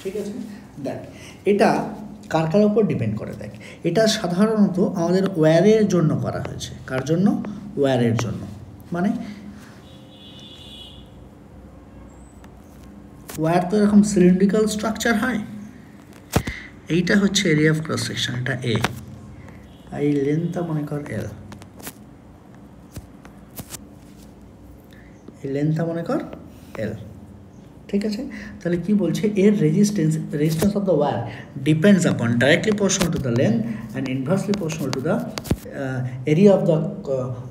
A: ঠিক আছে। দেখ এটা কার উপর ডিপেন্ড করে, দেখ এটা সাধারণত আমাদের ওয়্যারের জন্য করা হয়েছে, কার জন্য, ওয়্যারের জন্য, মানে ওয়্যার তো এরকম সিলিন্ড্রিক্যাল স্ট্রাকচার হয়, এইটা হচ্ছে এরিয়া অফ ক্রস সেকশন, এটা এ, এই লেন্থটা মনে কর এল, এই লেন্থটা মনে কর এল, ঠিক আছে। তাহলে কি বলছে, এর resistance of the wire depends upon directly proportional to the length and inversely proportional to the area of the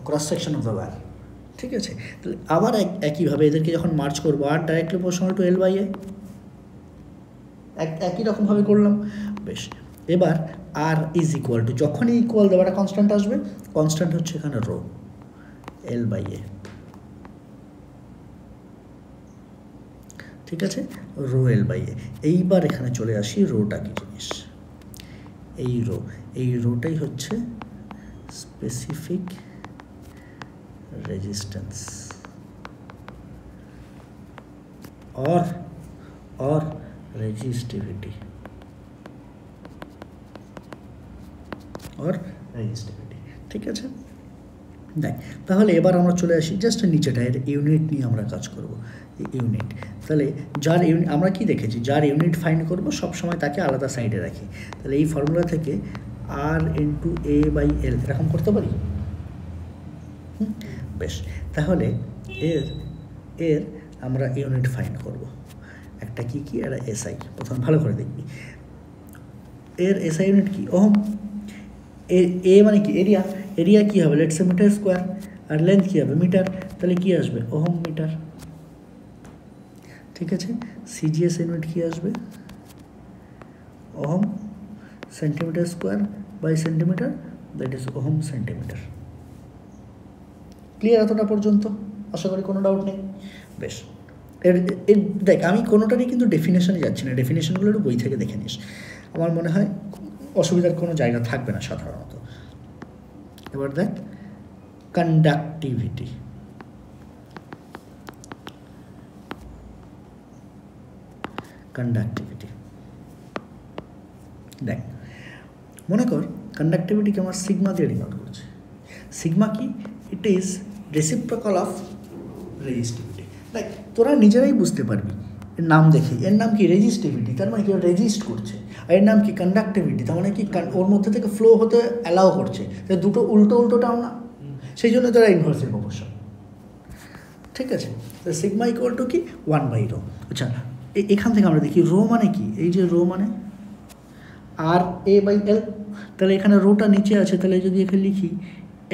A: cross section of the wire, ঠিক আছে। তাহলে আবার একইভাবে এদেরকে যখন মার্চ করবো, আর ডাইরেক্টলি প্রপোর্শনাল টু L/A, একই রকমভাবে করলাম, বেশ। এবার আর ইজ ইকুয়াল টু, যখনই ইকুয়াল দেবো একটা কনস্ট্যান্ট আসবে, কনস্ট্যান্ট হচ্ছে এখানে রো L/A, ঠিক আছে, রো L/A। এইবার এখানে চলে আসি, রোটা কি জিনিস, এই রোটাই হচ্ছে specific resistance or resistivity, resistivity. ঠিক আছে, দেখ তাহলে এবার আমরা চলে আসি জাস্ট নিচেটা, এর ইউনিট নিয়ে আমরা কাজ করব। ইউনিট, তাহলে যার ইউনিট আমরা কি দেখেছি, যার ইউনিট ফাইন্ড করব সবসময় তাকে আলাদা সাইডে রাখি। তাহলে এই ফর্মুলা থেকে আর ইন্টু এ বাই এল এরকম করতে পারি। বেশ, তাহলে এর এর আমরা ইউনিট ফাইন্ড করব। একটা কি কি, একটা এসআই। প্রথম ভালো করে দেখবি এর এসআই ইউনিট কি, ওহম। এ মানে কি, এরিয়া। এরিয়া কী হবে, লেটস সে মিটার স্কোয়ার। আর লেন্থ কী হবে, মিটার। তাহলে কী আসবে, ওহম মিটার। ঠিক আছে, সিজিএস ইউনিট কী আসবে, ohm. Centimetre square by centimetre, that is ohm centimetre. Clear এতটা পর্যন্ত? আশা করি কোনো ডাউট নেই। বেশ, এর দেখ আমি কোনোটারই কিন্তু ডেফিনেশনে যাচ্ছি না, ডেফিনেশনগুলো একটু বই থেকে দেখে নিস, আমার মনে হয় অসুবিধার কোনো জায়গা থাকবে না সাধারণত। এবার দেখ কন্ডাক্টিভিটি। কন্ডাক্টিভিটি দেখ, মনে কর কন্ডাক্টিভিটিকে আমার সিগমা দিয়ে ডিনোট করছে। সিগমা কি, it is reciprocal of resistivity. দেখ তোরা নিজেরাই বুঝতে পারবি এর নাম দেখে, এর নাম কি রেজিস্টিভিটি, তার মানে কি রেজিস্ট করছে। আর এর নাম কি কন্ডাক্টিভিটি, তার মানে কি ওর মধ্যে থেকে ফ্লো হতে অ্যালাউ করছে। দুটো উল্টো উল্টোটাও না, সেই জন্য তারা ইনভার্সের প্রপোর্শন। ঠিক আছে, তো সিগমা ইকুয়াল টু কি 1/ρ। আচ্ছা, এখান থেকে আমরা দেখি রো মানে কি, এই যে রো মানে আর এ বাই এল। তাহলে এখানে রোটা নিচে আছে, তাহলে যদি এখানে লিখি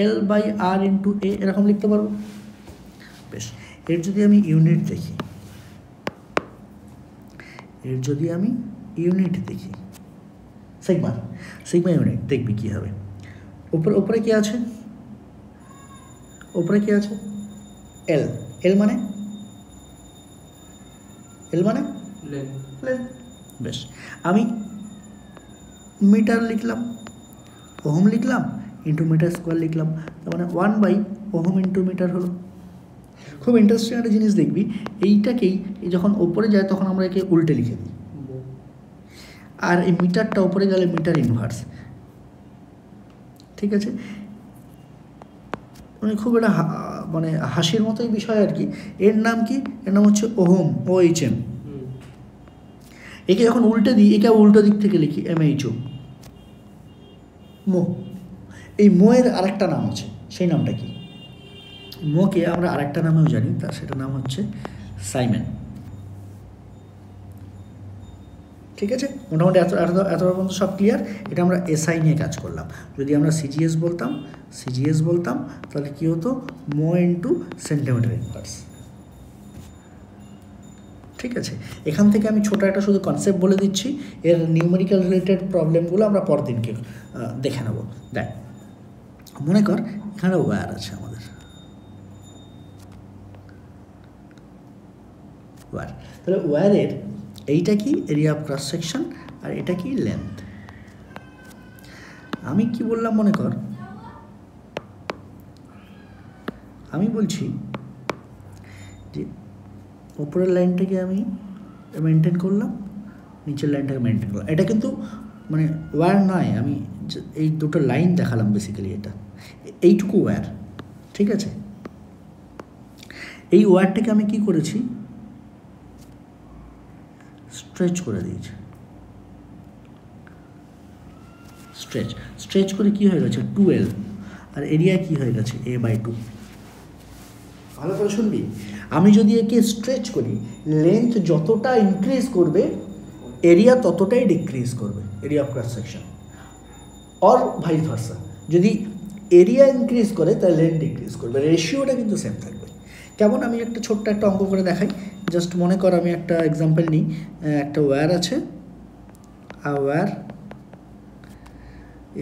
A: এল বাই আর ইন্টু এ, এরকম লিখতে পারবো। বেশ, এর যদি আমি ইউনিট দেখি, এর যদি আমি ইউনিট দেখি সিগমা, সিগমা ইউনিট দেখবি কী হবে। উপরে কি আছে, উপরে কি আছে, এল। এল মানে লেন্থ। বেশ, আমি মিটার লিখলাম, ওহম লিখলাম, ইন্টু মিটার স্কোয়ার লিখলাম, তার মানে 1/ওহম ইন্টু মিটার হলো। খুব ইন্টারেস্টিং একটা জিনিস দেখবি, এইটাকেই যখন ওপরে যায় তখন আমরা একে উল্টে লিখে দিই, আর এই মিটারটা ওপরে গেলে মিটার ইনভার্স। ঠিক আছে, মানে খুব একটা মানে হাসির মতোই বিষয় আর কি। এর নাম কি, এর নাম হচ্ছে ওহম, OHM। একে যখন উল্টে দিই, একে উল্টো দিক থেকে লিখি MHO, মো। এই মোয়ের আরেকটা নাম আছে, সেই নামটা কি, মোকে আমরা আরেকটা নামেও জানি, তার সেটা নাম হচ্ছে সাইমেন। ঠিক আছে, মোটামুটি এত পর্যন্ত সব ক্লিয়ার। এটা আমরা এসআই নিয়ে কাজ করলাম। যদি আমরা সিজিএস বলতাম তাহলে কী হতো, মো ইন্টু সেন্টিমিটার ইনভার্স। ঠিক আছে, এখান থেকে আমি ছোটো একটা শুধু কনসেপ্ট বলে দিচ্ছি, এর নিউমেরিক্যাল রিলেটেড প্রবলেমগুলো আমরা পরদিনকে দেখে নেব। দেখ মনে কর এখানে ওয়্যার আছে আমাদের, ওয়্যার। তাহলে ওয়্যারের এইটা কি, এরিয়া অফ ক্রস সেকশন, আর এটা কি, লেন্থ। আমি কি বললাম, মনে কর আমি বলছি যে উপরের লাইনটাকে আমি মেনটেন করলাম, নিচের লাইনটাকে মেনটেন করলাম। এটা কিন্তু মানে ওয়্যার নয়, আমি এই দুটো লাইন দেখালাম বেসিক্যালি। এটা এইটুকু ওয়্যার। ঠিক আছে, এই ওয়্যারটাকে আমি কি করেছি, স্ট্রেচ করে দিয়েছি। স্ট্রেচ করে কি হয়ে গেছে, 2L, আর এরিয়া কি হয়ে গেছে, A/2। ভালো করে শুনবি, আমি যদি একে স্ট্রেচ করি, লেন্থ যতটা ইনক্রিজ করবে এরিয়া ততটাই ডিক্রিজ করবে, area of cross section. Or vice versa, যদি এরিয়া ইনক্রিজ করে তাহলে লেন্থ ডিক্রিজ করবে, রেশিওটা কিন্তু সেম থাকবে। কেমন, আমি একটা ছোট্ট একটা অঙ্ক করে দেখাই। জাস্ট মনে কর আমি একটা এক্সাম্পল নিই। একটা ওয়্যার আছে, a wire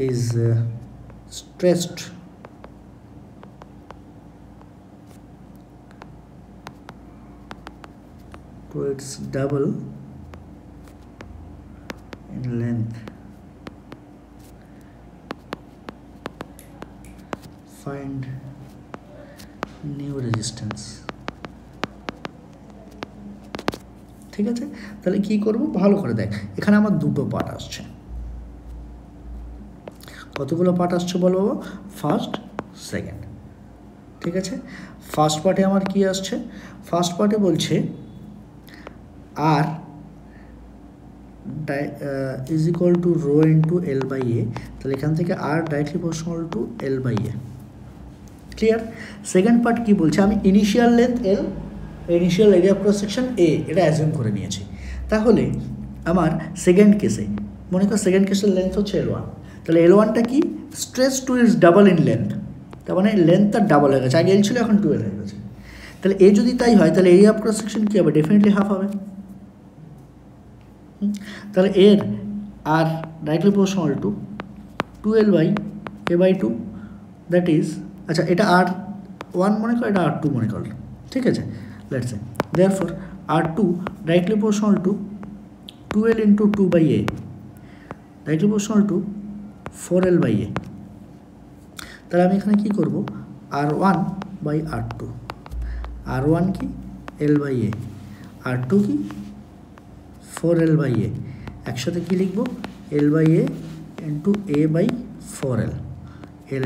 A: is stretched to its double in length. Find new resistance. ঠিক আছে, তাহলে কি করব, ভালো করে দেখ, এখানে আমার দুটো পার্ট আসছে। কতগুলো পার্ট আসছে বলো বাবা? First, second. ঠিক আছে, ফার্স্ট পার্টে আমার কি আসছে? ফার্স্ট পার্টে বলছে R is equal to rho into L by A, তাহলে এখান থেকে R directly proportional to L by A. Clear? Second part কি বলছে? আমি initial length L, initial area of cross section A, এটা অ্যাজিউম করে নিয়েছি। তাহলে আমার সেকেন্ড কেসে মনে কর সেকেন্ড কেসের লেন্থ হচ্ছে L1, তাহলে L1টা কি? Stress two is double in length, তার মানে লেন্থটা ডাবল হয়ে গেছে, আগে এল ছিল এখন 12 হয়ে গেছে। তাহলে এ যদি তাই হয় তাহলে এরিয়া অফ ক্রস সেকশন কী হবে? ডেফিনেটলি হাফ হবে। তাহলে এর R directly proportional to 2L by A/2, that is, আচ্ছা এটা R1 মনে কর, এটা R2 মনে কর, ঠিক আছে? Let's say therefore R2 directly proportional to 2L into 2/A, directly proportional two 4L/A। তাহলে আমি এখানে কি করব? R1 বাই R2, R1 কি? L/A, R2 কি? 4L/A, একসাথে কি লিখবো? L/A into A/4L,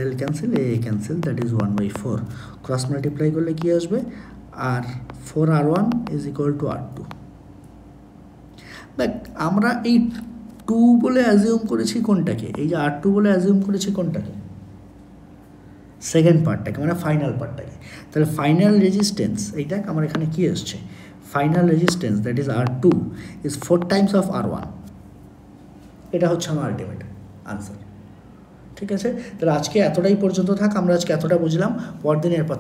A: L cancel, A cancel, that is 1/4। Cross multiply করলে কি আসবে? আর 4R1 is equal two R2। দেখ আমরা এই 2 বলে অ্যাজিউম করেছি কোনটাকে? এই যে R2 বলে অ্যাজিউম করেছি কোনটাকে? সেকেন্ড পার্টটাকে, মানে ফাইনাল পার্টটাকে। তাহলে ফাইনাল রেজিস্ট্যান্স, এই দেখ আমার এখানে কি আসছে? Final resistance that is R2 is 4 Times of R1। এটা হচ্ছে আমার আলটিমেট আনসার। ঠিক আছে, তাহলে আজকে এতটাই পর্যন্ত থাক, আমরা আজকে এতটা বুঝলাম, পরদিন এরপর